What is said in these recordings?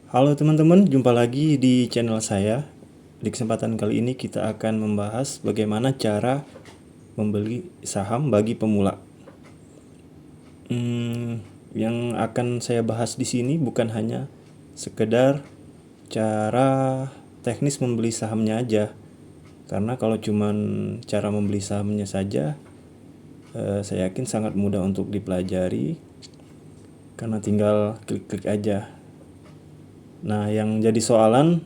Halo teman-teman, jumpa lagi di channel saya. Di kesempatan kali ini kita akan membahas bagaimana cara membeli saham bagi pemula. Yang akan saya bahas di sini bukan hanya sekedar cara teknis membeli sahamnya aja. Karena kalau cuman cara membeli sahamnya saja, saya yakin sangat mudah untuk dipelajari karena tinggal klik-klik aja. Nah, yang jadi soalan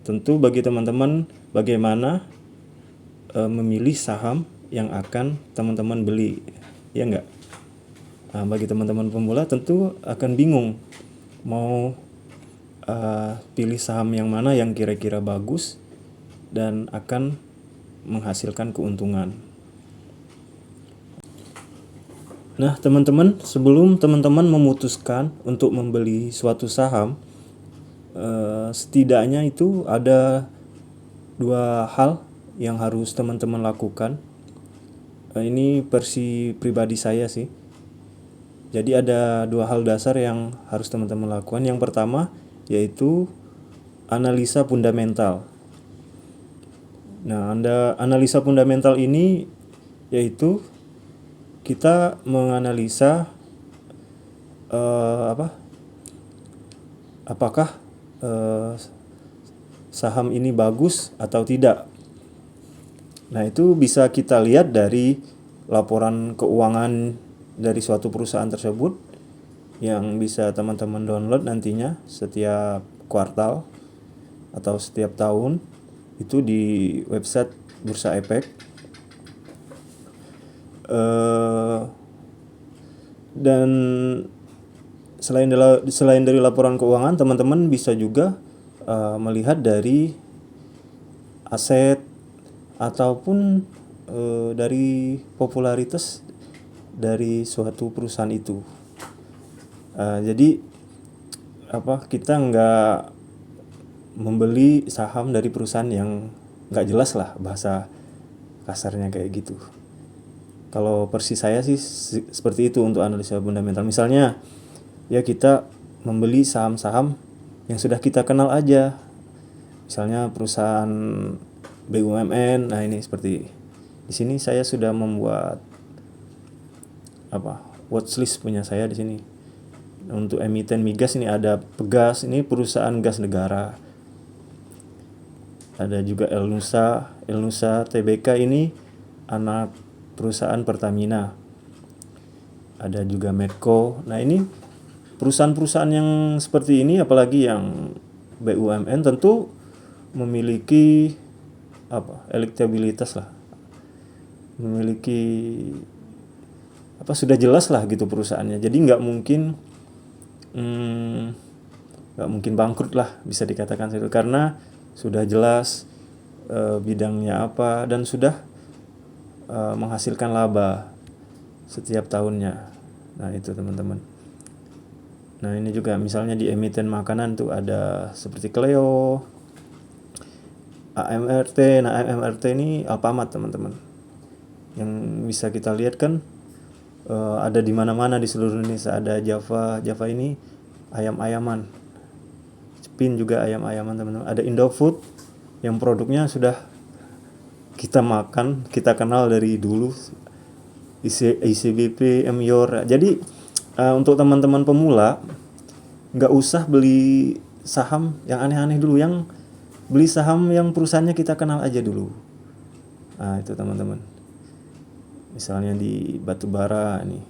tentu bagi teman-teman bagaimana memilih saham yang akan teman-teman beli, ya enggak? Nah, bagi teman-teman pemula tentu akan bingung mau pilih saham yang mana yang kira-kira bagus dan akan menghasilkan keuntungan. Nah, teman-teman, sebelum teman-teman memutuskan untuk membeli suatu saham, setidaknya itu ada dua hal yang harus teman-teman lakukan. Ini versi pribadi saya sih. Jadi ada dua hal dasar yang harus teman-teman lakukan. Yang pertama yaitu analisa fundamental. Nah, analisa fundamental ini yaitu kita menganalisa apakah saham ini bagus atau tidak. Nah, itu bisa kita lihat dari laporan keuangan dari suatu perusahaan tersebut yang bisa teman-teman download nantinya setiap kuartal atau setiap tahun itu di website Bursa Efek. Dan selain dari laporan keuangan, teman-teman bisa juga melihat dari aset ataupun dari popularitas dari suatu perusahaan itu. Jadi kita nggak membeli saham dari perusahaan yang nggak jelas lah, bahasa kasarnya kayak gitu. Kalau versi saya sih seperti itu untuk analisa fundamental. Misalnya ya kita membeli saham-saham yang sudah kita kenal aja. Misalnya perusahaan BUMN. Nah, ini seperti di sini saya sudah membuat watchlist punya saya di sini. Untuk emiten migas ini ada Pegas, ini perusahaan gas negara. Ada juga Elnusa Tbk, ini anak perusahaan Pertamina. Ada juga Medco. Nah, ini perusahaan-perusahaan yang seperti ini, apalagi yang BUMN, tentu memiliki elektabilitas lah, memiliki sudah jelas lah gitu perusahaannya. Jadi nggak mungkin bangkrut lah, bisa dikatakan itu, karena sudah jelas bidangnya apa dan sudah menghasilkan laba setiap tahunnya. Nah, itu teman-teman. Nah, ini juga misalnya di emiten makanan tuh ada seperti Cleo, AMRT. Nah, AMRT ini Alfamart teman-teman. Yang bisa kita lihat kan ada di mana-mana di seluruh Indonesia. Ada Java ini ayam-ayaman. Cepin juga ayam-ayaman teman-teman. Ada Indofood yang produknya sudah kita makan, kita kenal dari dulu, ICBP, Emyor. Jadi untuk teman-teman pemula nggak usah beli saham yang aneh-aneh dulu, yang beli saham yang perusahaannya kita kenal aja dulu. Nah, itu teman-teman. Misalnya di batubara nih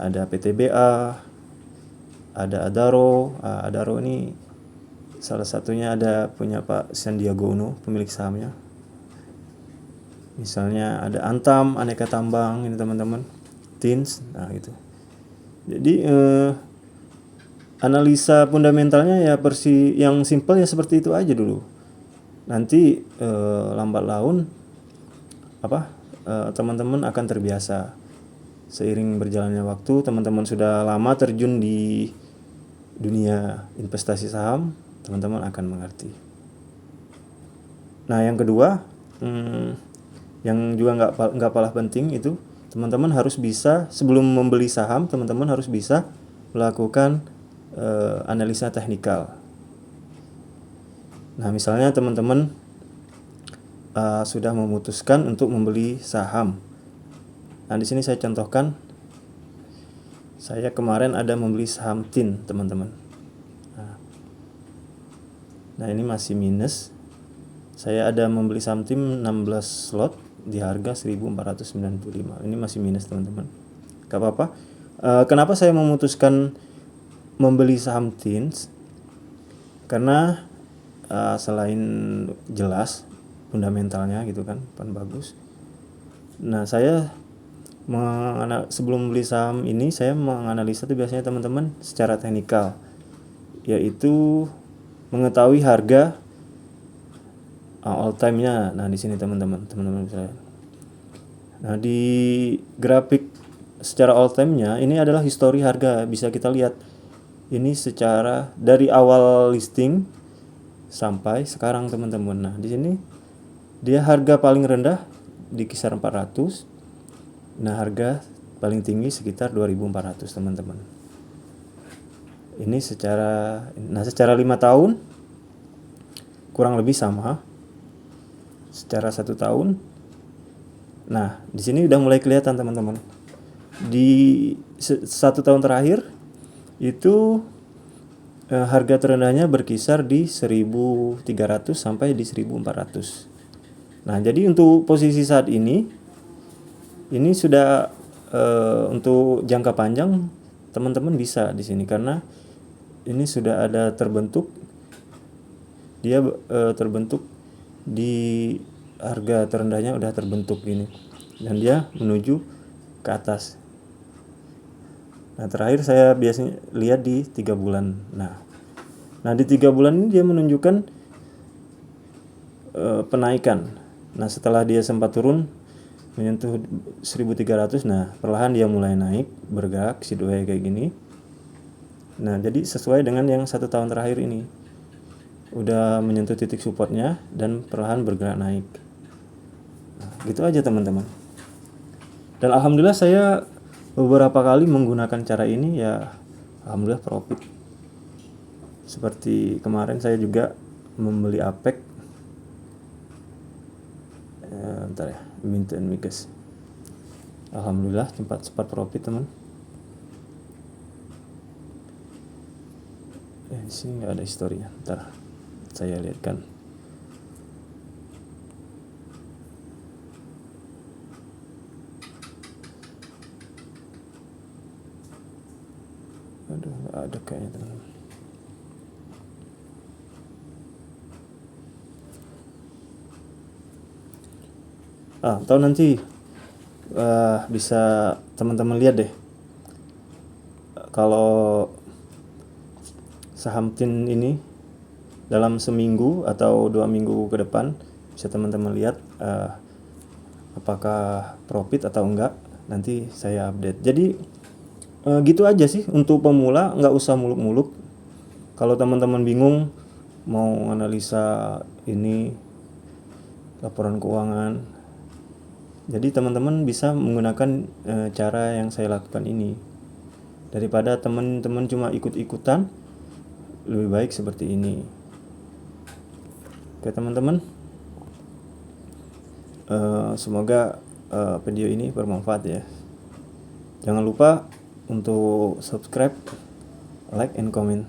ada PTBA, ada Adaro. Adaro ini salah satunya ada punya Pak Sandiaga Uno, pemilik sahamnya. Misalnya ada Antam, Aneka Tambang ini teman-teman, Tins. Nah, gitu. Jadi analisa fundamentalnya ya versi yang simple ya seperti itu aja dulu. Nanti lambat laun teman-teman akan terbiasa. Seiring berjalannya waktu, teman-teman sudah lama terjun di dunia investasi saham, teman-teman akan mengerti. Nah, yang kedua, yang juga nggak kalah penting itu, teman-teman harus bisa, sebelum membeli saham, teman-teman harus bisa melakukan analisa teknikal. Nah, misalnya teman-teman sudah memutuskan untuk membeli saham. Nah, di sini saya contohkan, saya kemarin ada membeli saham TIN, teman-teman. Nah, ini masih minus. Saya ada membeli saham TIN 16 slot di harga 1495. Ini masih minus, teman-teman. Gak apa-apa. Kenapa saya memutuskan membeli saham TIN? Karena selain jelas fundamentalnya gitu kan bagus. Nah, saya sebelum beli saham ini saya menganalisa tuh biasanya teman-teman secara teknikal, yaitu mengetahui harga all time-nya. Nah, di sini teman-teman bisa lihat. Nah, di grafik secara all time-nya ini adalah histori harga, bisa kita lihat. Ini secara dari awal listing sampai sekarang, teman-teman. Nah, di sini dia harga paling rendah di kisar 400. Nah, harga paling tinggi sekitar 2400, teman-teman. Ini secara 5 tahun kurang lebih sama. Secara 1 tahun. Nah, di sini udah mulai kelihatan, teman-teman. Di 1 tahun terakhir itu harga terendahnya berkisar di 1300 sampai di 1400. Nah, jadi untuk posisi saat ini sudah untuk jangka panjang teman-teman bisa di sini, karena ini sudah ada terbentuk, dia terbentuk di harga terendahnya udah terbentuk gini, dan dia menuju ke atas. Nah, terakhir saya biasanya lihat di 3 bulan. Nah, di 3 bulan ini dia menunjukkan penaikan. Nah, setelah dia sempat turun menyentuh 1300, nah perlahan dia mulai naik, bergerak sideways kayak gini. Nah, jadi sesuai dengan yang 1 tahun terakhir ini, udah menyentuh titik supportnya dan perlahan bergerak naik. Nah, gitu aja, teman-teman. Dan alhamdulillah saya beberapa kali menggunakan cara ini, ya alhamdulillah profit. Seperti kemarin saya juga membeli APEC, bentar ya, Mint and Migas. Alhamdulillah sempat profit, teman. Di sini nggak ada historinya. Bentar, saya lihatkan. Aduh, nggak ada kayaknya, teman. Atau nanti bisa teman-teman lihat deh, kalau saham TIN ini dalam seminggu atau 2 minggu ke depan, bisa teman-teman lihat apakah profit atau enggak. Nanti saya update. Jadi gitu aja sih untuk pemula, nggak usah muluk-muluk. Kalau teman-teman bingung mau analisa ini laporan keuangan, jadi teman-teman bisa menggunakan cara yang saya lakukan ini. Daripada teman-teman cuma ikut-ikutan, lebih baik seperti ini. Oke, teman-teman, semoga video ini bermanfaat ya. Jangan lupa untuk subscribe, like, and comment.